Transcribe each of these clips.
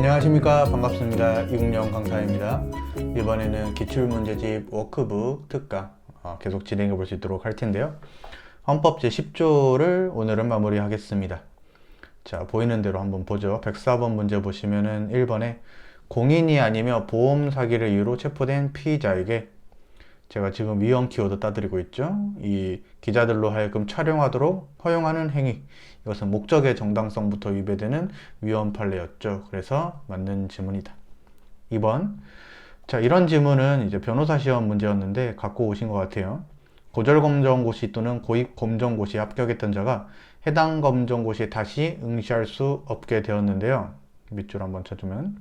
안녕하십니까, 반갑습니다. 이국영 강사입니다. 이번에는 기출문제집 워크북 특강 계속 진행해 볼 수 있도록 할 텐데요. 헌법 제10조를 오늘은 마무리하겠습니다. 자, 보이는 대로 한번 보죠. 104번 문제 보시면은 1번에 공인이 아니며 보험 사기를 이유로 체포된 피의자에게, 제가 지금 위헌 키워드 따드리고 있죠. 이 기자들로 하여금 촬영하도록 허용하는 행위, 이것은 목적의 정당성부터 위배되는 위헌 판례였죠. 그래서 맞는 지문이다. 2번. 자, 이런 지문은 이제 변호사 시험 문제였는데 갖고 오신 것 같아요. 고졸검정고시 또는 고입검정고시에 합격했던 자가 해당 검정고시에 다시 응시할 수 없게 되었는데요. 밑줄 한번 쳐주면,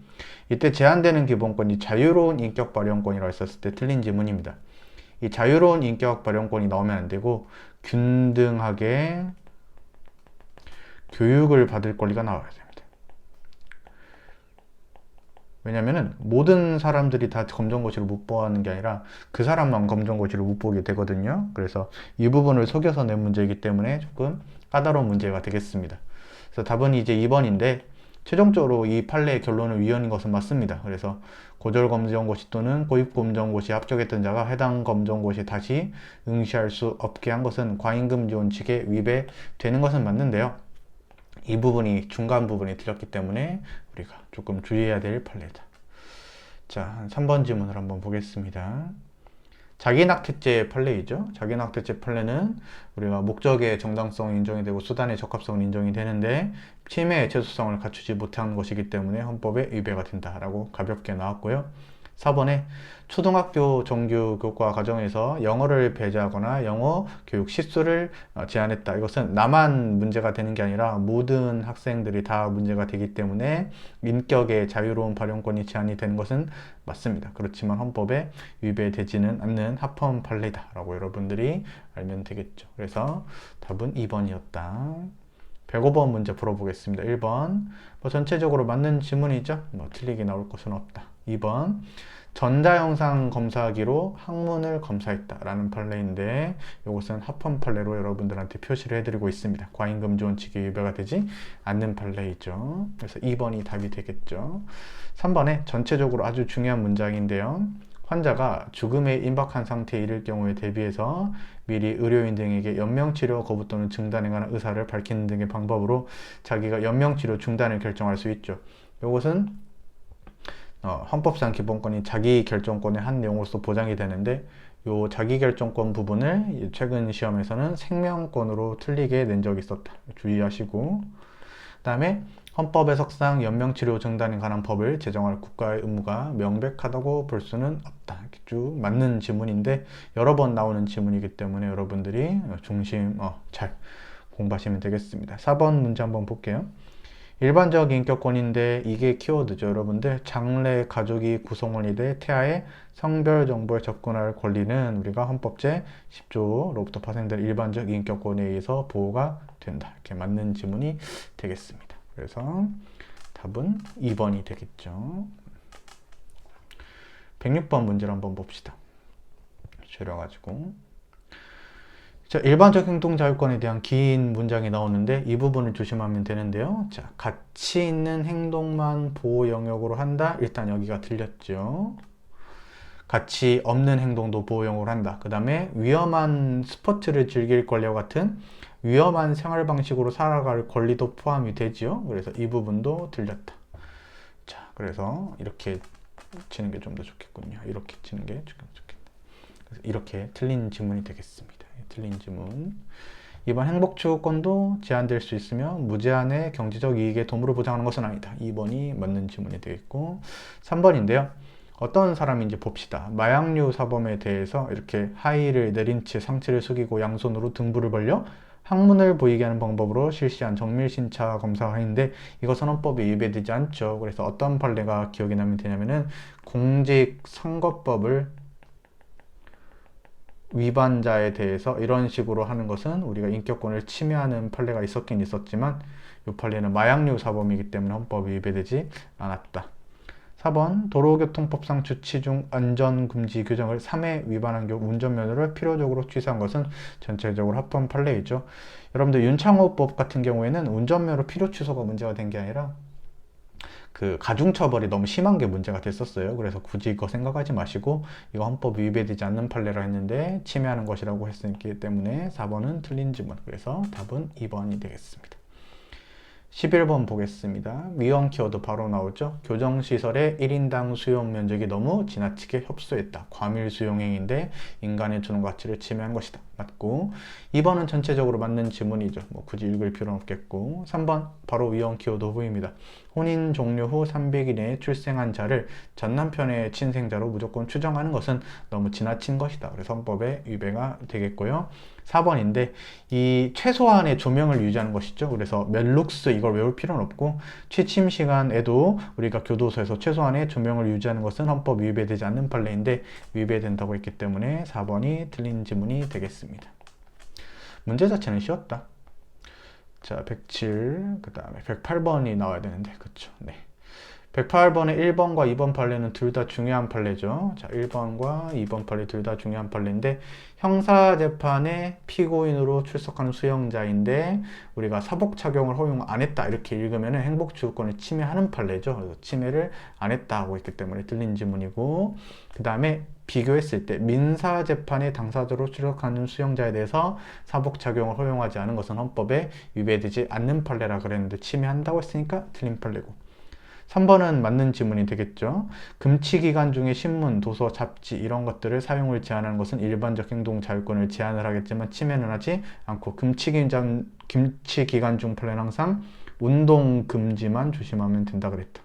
이때 제한되는 기본권이 자유로운 인격 발현권이라고 했었을 때 틀린 지문입니다. 이 자유로운 인격 발현권이 나오면 안 되고 균등하게 교육을 받을 권리가 나와야 됩니다. 왜냐면은 모든 사람들이 다 검정고시를 못 보는 게 아니라 그 사람만 검정고시를 못 보게 되거든요. 그래서 이 부분을 속여서 낸 문제이기 때문에 조금 까다로운 문제가 되겠습니다. 그래서 답은 이제 2번인데, 최종적으로 이 판례의 결론은 위헌인 것은 맞습니다. 그래서 고졸검정고시 또는 고입검정고시에 합격했던 자가 해당 검정고시에 다시 응시할 수 없게 한 것은 과잉금지 원칙에 위배되는 것은 맞는데요. 이 부분이 중간 부분이 틀렸기 때문에 우리가 조금 주의해야 될 판례다. 자, 3번 지문을 한번 보겠습니다. 자기낙태죄 판례이죠. 자기낙태죄 판례는 우리가 목적의 정당성이 인정이 되고 수단의 적합성은 인정이 되는데 침해의 재수성을 갖추지 못한 것이기 때문에 헌법에 위배가 된다라고 가볍게 나왔고요. 4번에 초등학교 정규 교과 과정에서 영어를 배제하거나 영어 교육 시수를 제한했다. 이것은 나만 문제가 되는 게 아니라 모든 학생들이 다 문제가 되기 때문에 인격의 자유로운 발현권이 제한이 되는 것은 맞습니다. 그렇지만 헌법에 위배되지는 않는 합헌 판례다라고 여러분들이 알면 되겠죠. 그래서 답은 2번이었다. 105번 문제 풀어보겠습니다. 1번 전체적으로 맞는 지문이죠. 틀리게 나올 것은 없다. 2번 전자영상 검사기로 학문을 검사했다 라는 판례인데, 이것은 합헌 판례로 여러분들한테 표시를 해드리고 있습니다. 과잉금지 원칙이 위배가 되지 않는 판례이죠. 그래서 2번이 답이 되겠죠. 3번에 전체적으로 아주 중요한 문장인데요. 환자가 죽음에 임박한 상태에 이를 경우에 대비해서 미리 의료인 등에게 연명치료 거부 또는 중단에 관한 의사를 밝히는 등의 방법으로 자기가 연명치료 중단을 결정할 수 있죠. 이것은 헌법상 기본권인 자기결정권의 한 내용으로서 보장이 되는데, 이 자기결정권 부분을 최근 시험에서는 생명권으로 틀리게 낸 적이 있었다. 주의하시고, 그 다음에 헌법 해석상 연명치료 중단에 관한 법을 제정할 국가의 의무가 명백하다고 볼 수는 없다. 이렇게 쭉 맞는 지문인데 여러 번 나오는 지문이기 때문에 여러분들이 중심 잘 공부하시면 되겠습니다. 4번 문제 한번 볼게요. 일반적 인격권인데 이게 키워드죠. 여러분들, 장래 가족이 구성원이 돼 태아의 성별 정보에 접근할 권리는 우리가 헌법 제10조로부터 파생된 일반적 인격권에 의해서 보호가 된다. 이렇게 맞는 지문이 되겠습니다. 그래서 답은 2번이 되겠죠. 106번 문제를 한번 봅시다. 줄여가지고, 자, 일반적 행동자유권에 대한 긴 문장이 나오는데 이 부분을 조심하면 되는데요. 자, 가치 있는 행동만 보호 영역으로 한다. 일단 여기가 틀렸죠. 가치 없는 행동도 보호 영역으로 한다. 그 다음에 위험한 스포츠를 즐길 권리와 같은 위험한 생활 방식으로 살아갈 권리도 포함이 되지요. 그래서 이 부분도 틀렸다. 자, 그래서 이렇게 치는 게 좀 더 좋겠군요. 이렇게 치는 게 좋겠다. 그래서 이렇게 틀린 지문이 되겠습니다. 틀린 지문. 2번 행복추구권도 제한될 수 있으며 무제한의 경제적 이익에 도움을 보장하는 것은 아니다. 2번이 맞는 지문이 되겠고, 3번인데요. 어떤 사람인지 봅시다. 마약류 사범에 대해서 이렇게 하의를 내린 채 상체를 숙이고 양손으로 등부를 벌려 항문을 보이게 하는 방법으로 실시한 정밀신차 검사가 있는데 이것은 헌법에 위배되지 않죠. 그래서 어떤 판례가 기억이 나면 되냐면은 공직선거법을 위반자에 대해서 이런 식으로 하는 것은 우리가 인격권을 침해하는 판례가 있었긴 있었지만 이 판례는 마약류 사범이기 때문에 헌법에 위배되지 않았다. 4번 도로교통법상 주치 중 안전금지 규정을 3회 위반한 경우 운전면허를 필요적으로 취소한 것은 전체적으로 합헌 판례이죠. 여러분들 윤창호법 같은 경우에는 운전면허 필요 취소가 문제가 된 게 아니라 그 가중처벌이 너무 심한 게 문제가 됐었어요. 그래서 굳이 이거 생각하지 마시고 이거 헌법 위배되지 않는 판례라 했는데 침해하는 것이라고 했기 때문에 4번은 틀린 지문. 그래서 답은 2번이 되겠습니다. 11번 보겠습니다. 위헌 키워드 바로 나오죠. 교정시설의 1인당 수용 면적이 너무 지나치게 협소했다. 과밀 수용행위인데 인간의 존엄 가치를 침해한 것이다. 맞고 2번은 전체적으로 맞는 지문이죠. 뭐 굳이 읽을 필요는 없겠고 3번 바로 위헌 키워드 후보입니다. 혼인 종료 후 300일 내에 출생한 자를 전 남편의 친생자로 무조건 추정하는 것은 너무 지나친 것이다. 그래서 헌법에 위배가 되겠고요. 4번인데 이 최소한의 조명을 유지하는 것이죠. 그래서 멜룩스 이걸 외울 필요는 없고 취침 시간에도 우리가 교도소에서 최소한의 조명을 유지하는 것은 헌법 위배되지 않는 판례인데 위배된다고 했기 때문에 4번이 틀린 지문이 되겠습니다. 문제 자체는 쉬웠다. 자, 107, 그 다음에 108번이 나와야 되는데, 그쵸? 네. 108번의 1번과 2번 판례는 둘 다 중요한 판례죠. 자, 1번과 2번 판례 둘 다 중요한 판례인데, 형사재판에 피고인으로 출석하는 수용자인데, 우리가 사복 착용을 허용 안 했다. 이렇게 읽으면 행복주거권을 침해하는 판례죠. 그래서 침해를 안 했다 하고 있기 때문에 틀린 지문이고, 그 다음에 비교했을 때 민사재판의 당사자로 출석하는 수용자에 대해서 사복 착용을 허용하지 않은 것은 헌법에 위배되지 않는 판례라 그랬는데 침해한다고 했으니까 틀린 판례고 3번은 맞는 지문이 되겠죠. 금치기간 중에 신문, 도서, 잡지 이런 것들을 사용을 제한하는 것은 일반적 행동 자유권을 제한을 하겠지만 침해는 하지 않고 금치기간 중 판례는 항상 운동 금지만 조심하면 된다 그랬다.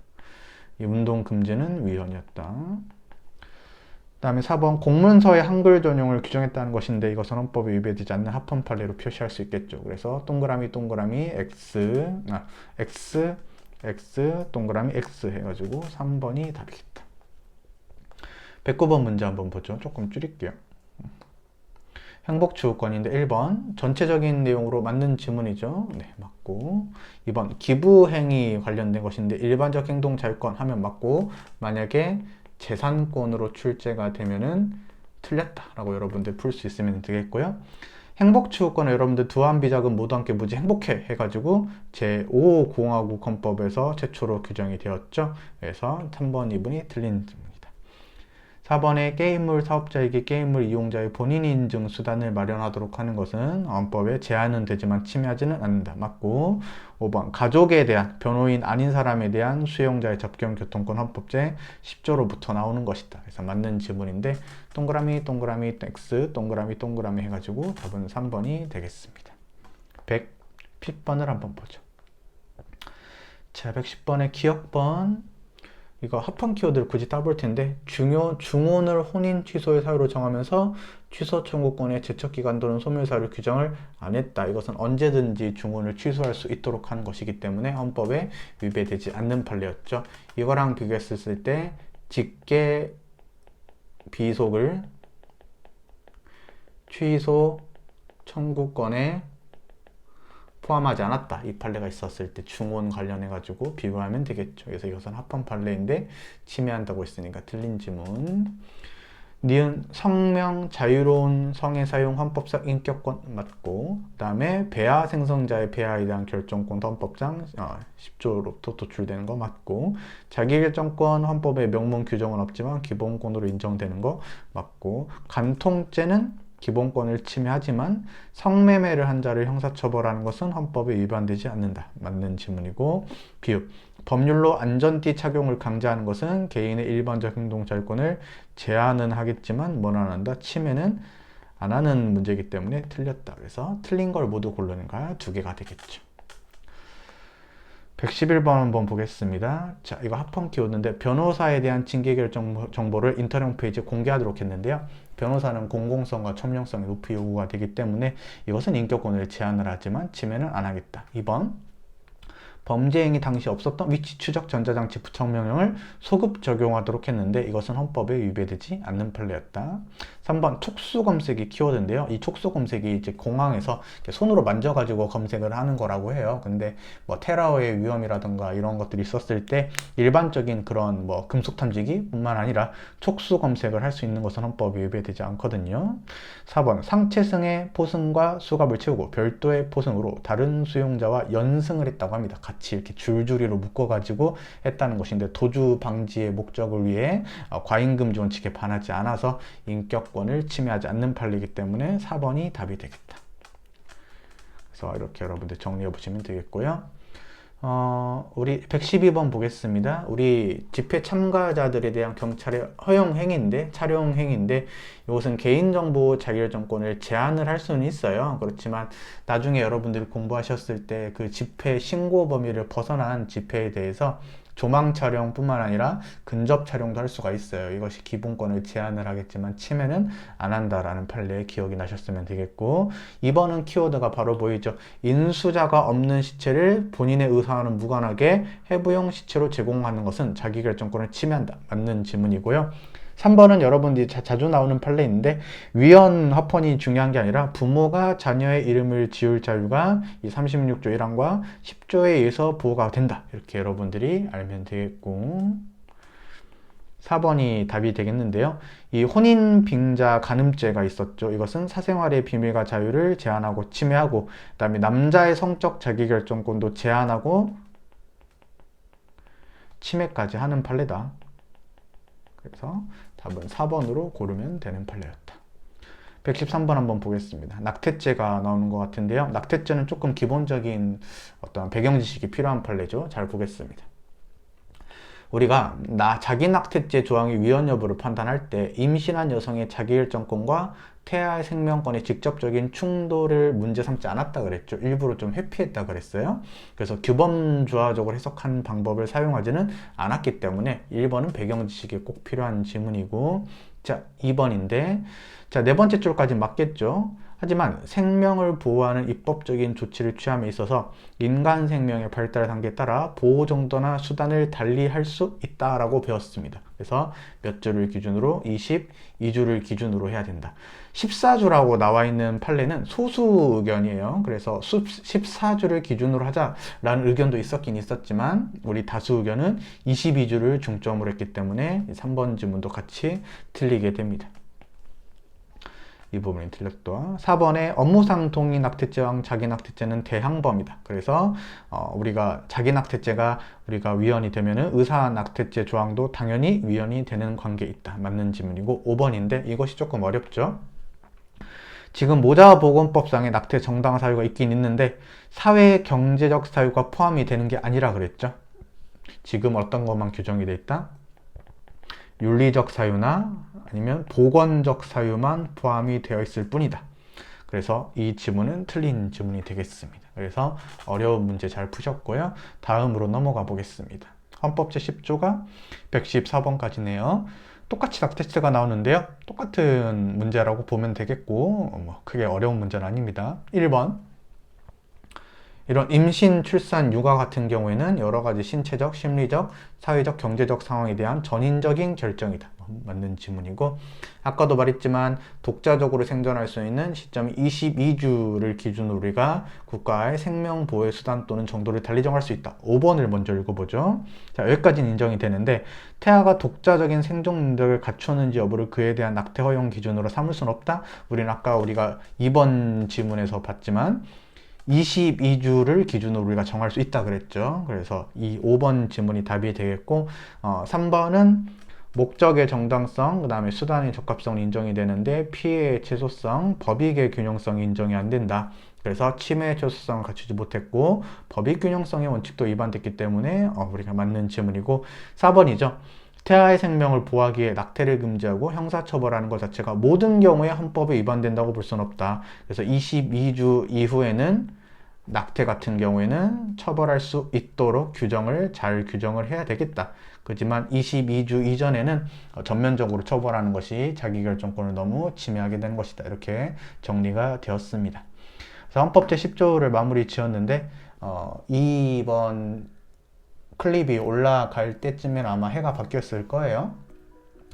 이 운동 금지는 위헌이었다. 그 다음에 4번 공문서의 한글 전용을 규정했다는 것인데 이것은 헌법에 위배되지 않는 합헌 판례로 표시할 수 있겠죠. 그래서 동그라미 동그라미 X 동그라미 X 해가지고 3번이 답이겠다. 109번 문제 한번 보죠. 조금 줄일게요. 행복추구권인데 1번 전체적인 내용으로 맞는 지문이죠. 네, 맞고 2번 기부행위 관련된 것인데 일반적 행동 자유권 하면 맞고 만약에 재산권으로 출제가 되면은 틀렸다라고 여러분들 풀 수 있으면 되겠고요. 행복추구권은 여러분들 두한비자금 모두 함께 무지 행복해 해가지고 제5공화국 헌법에서 최초로 규정이 되었죠. 그래서 3번 2번이 틀린 질문입니다. 4번에 게임물 사업자에게 게임물 이용자의 본인 인증 수단을 마련하도록 하는 것은 헌법에 제한은 되지만 침해하지는 않는다. 맞고 5번 가족에 대한 변호인 아닌 사람에 대한 수용자의 접견교통권 헌법제 10조로부터 나오는 것이다. 그래서 맞는 지문인데 동그라미 동그라미 X 동그라미 동그라미 해가지고 답은 3번이 되겠습니다. 110번을 한번 보죠. 자, 110번의 기억번 이거 합헌 키워드를 굳이 따볼 텐데 중혼을 혼인 취소의 사유로 정하면서 취소 청구권의 제척기간 또는 소멸 사유를 규정을 안 했다. 이것은 언제든지 중혼을 취소할 수 있도록 하는 것이기 때문에 헌법에 위배되지 않는 판례였죠. 이거랑 비교했을 때 직계 비속을 취소 청구권에 포함하지 않았다. 이 판례가 있었을 때 중혼 관련해 가지고 비교하면 되겠죠. 그래서 이것은 합헌 판례인데 침해한다고 했으니까 틀린 지문. 니은 성명 자유로운 성의 사용 헌법상 인격권 맞고 그 다음에 배아 생성자의 배아에 대한 결정권 헌법상 10조로부터 도출되는 거 맞고 자기결정권 헌법에 명문 규정은 없지만 기본권으로 인정되는 거 맞고 간통죄는 기본권을 침해하지만 성매매를 한 자를 형사처벌하는 것은 헌법에 위반되지 않는다. 맞는 지문이고 비읍 법률로 안전띠 착용을 강제하는 것은 개인의 일반적 행동 자유권을 제한은 하겠지만 뭐는 안 한다. 침해는 안 하는 문제이기 때문에 틀렸다. 그래서 틀린 걸 모두 고르는 거 두 개가 되겠죠. 111번 한번 보겠습니다. 자, 이거 합헌 키워드인데 변호사에 대한 징계 결정 정보를 인터넷 홈페이지에 공개하도록 했는데요. 변호사는 공공성과 점령성이 높이 요구가 되기 때문에 이것은 인격권을 제한을 하지만 침해는 안 하겠다. 2번 범죄 행위 당시 없었던 위치 추적 전자장치 부착 명령을 소급 적용하도록 했는데 이것은 헌법에 위배되지 않는 판례였다. 3번 촉수 검색이 키워드인데요. 이 촉수 검색이 이제 공항에서 이렇게 손으로 만져가지고 검색을 하는 거라고 해요. 근데 뭐 테러의 위험이라든가 이런 것들이 있었을 때 일반적인 그런 뭐 금속 탐지기 뿐만 아니라 촉수 검색을 할 수 있는 것은 헌법이 위배되지 않거든요. 4번 상체승의 포승과 수갑을 채우고 별도의 포승으로 다른 수용자와 연승을 했다고 합니다. 같이 이렇게 줄줄이로 묶어가지고 했다는 것인데 도주 방지의 목적을 위해 과잉금지 원칙에 반하지 않아서 인격권을 침해하지 않는 판례이기 때문에 4번이 답이 되겠다. 그래서 이렇게 여러분들 정리해 보시면 되겠고요. 우리 112번 보겠습니다. 우리 집회 참가자들에 대한 경찰의 허용 행위인데, 차용 행위인데, 이것은 개인정보 자기결정권을 제한을 할 수는 있어요. 그렇지만 나중에 여러분들이 공부하셨을 때 그 집회 신고 범위를 벗어난 집회에 대해서 조망 촬영뿐만 아니라 근접 촬영도 할 수가 있어요. 이것이 기본권을 제한을 하겠지만 침해는 안 한다라는 판례 기억이 나셨으면 되겠고, 2번은 키워드가 바로 보이죠. 인수자가 없는 시체를 본인의 의사와는 무관하게 해부용 시체로 제공하는 것은 자기결정권을 침해한다. 맞는 지문이고요. 3번은 여러분들이 자주 나오는 판례인데, 위헌 합헌이 중요한 게 아니라 부모가 자녀의 이름을 지을 자유가 이 36조 1항과 10조에 의해서 보호가 된다. 이렇게 여러분들이 알면 되겠고, 4번이 답이 되겠는데요. 이 혼인빙자 간음죄가 있었죠. 이것은 사생활의 비밀과 자유를 제한하고 침해하고, 그 다음에 남자의 성적 자기결정권도 제한하고 침해까지 하는 판례다. 그래서 답은 4번으로 고르면 되는 판례였다. 113번 한번 보겠습니다. 낙태죄가 나오는 것 같은데요. 낙태죄는 조금 기본적인 어떤 배경 지식이 필요한 판례죠. 잘 보겠습니다. 우리가 자기 낙태죄 조항의 위헌 여부를 판단할 때 임신한 여성의 자기결정권과 태아의 생명권의 직접적인 충돌을 문제 삼지 않았다 그랬죠. 일부러 좀 회피했다 그랬어요. 그래서 규범조화적으로 해석한 방법을 사용하지는 않았기 때문에 1번은 배경 지식이 꼭 필요한 지문이고, 자, 2번인데, 자, 네 번째 줄까지 맞겠죠. 하지만 생명을 보호하는 입법적인 조치를 취함에 있어서 인간 생명의 발달 단계에 따라 보호 정도나 수단을 달리 할 수 있다라고 배웠습니다. 그래서 몇 주를 기준으로 22주를 기준으로 해야 된다. 14주라고 나와 있는 판례는 소수 의견이에요. 그래서 14주를 기준으로 하자라는 의견도 있었긴 있었지만 우리 다수 의견은 22주를 중점으로 했기 때문에 3번 지문도 같이 틀리게 됩니다. 이 부분이 틀렸다. 4번에 업무상 동의 낙태죄와 자기 낙태죄는 대항범이다. 그래서 우리가 자기 낙태죄가 우리가 위헌이 되면은 의사 낙태죄 조항도 당연히 위헌이 되는 관계에 있다. 맞는 지문이고, 5번인데 이것이 조금 어렵죠. 지금 모자보건법상의 낙태 정당 사유가 있긴 있는데 사회 경제적 사유가 포함이 되는 게 아니라 그랬죠. 지금 어떤 것만 규정이 돼 있다? 윤리적 사유나 아니면 보건적 사유만 포함이 되어 있을 뿐이다. 그래서 이 지문은 틀린 지문이 되겠습니다. 그래서 어려운 문제 잘 푸셨고요. 다음으로 넘어가 보겠습니다. 헌법 제10조가 114번까지네요. 똑같이 낙태죄가 나오는데요. 똑같은 문제라고 보면 되겠고, 뭐 크게 어려운 문제는 아닙니다. 1번. 이런 임신, 출산, 육아 같은 경우에는 여러 가지 신체적, 심리적, 사회적, 경제적 상황에 대한 전인적인 결정이다. 맞는 지문이고, 아까도 말했지만 독자적으로 생존할 수 있는 시점이 22주를 기준으로 우리가 국가의 생명보호 수단 또는 정도를 달리 정할 수 있다. 5번을 먼저 읽어보죠. 자, 여기까지는 인정이 되는데, 태아가 독자적인 생존 능력을 갖추었는지 여부를 그에 대한 낙태 허용 기준으로 삼을 수는 없다. 우리가 2번 지문에서 봤지만 22주를 기준으로 우리가 정할 수 있다 그랬죠. 그래서 이 5번 지문이 답이 되겠고, 3번은 목적의 정당성, 그 다음에 수단의 적합성이 인정이 되는데 피해의 최소성, 법익의 균형성이 인정이 안 된다. 그래서 침해의 최소성을 갖추지 못했고 법익 균형성의 원칙도 위반됐기 때문에 우리가 맞는 지문이고, 4번이죠. 태아의 생명을 보호하기에 낙태를 금지하고 형사처벌하는 것 자체가 모든 경우에 헌법에 위반된다고 볼 수는 없다. 그래서 22주 이후에는 낙태 같은 경우에는 처벌할 수 있도록 잘 규정을 해야 되겠다. 그렇지만 22주 이전에는 전면적으로 처벌하는 것이 자기결정권을 너무 침해하게 되는 것이다. 이렇게 정리가 되었습니다. 그래서 헌법 제10조를 마무리 지었는데 이번 클립이 올라갈 때쯤엔 아마 해가 바뀌었을 거예요.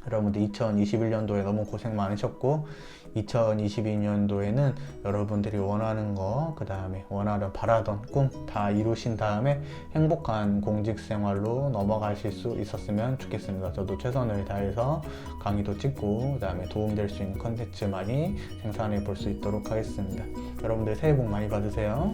여러분들 2021년도에 너무 고생 많으셨고 2022년도에는 여러분들이 원하는 거, 그 다음에 바라던 꿈 다 이루신 다음에 행복한 공직 생활로 넘어가실 수 있었으면 좋겠습니다. 저도 최선을 다해서 강의도 찍고 그 다음에 도움될 수 있는 컨텐츠 많이 생산해 볼 수 있도록 하겠습니다. 여러분들 새해 복 많이 받으세요.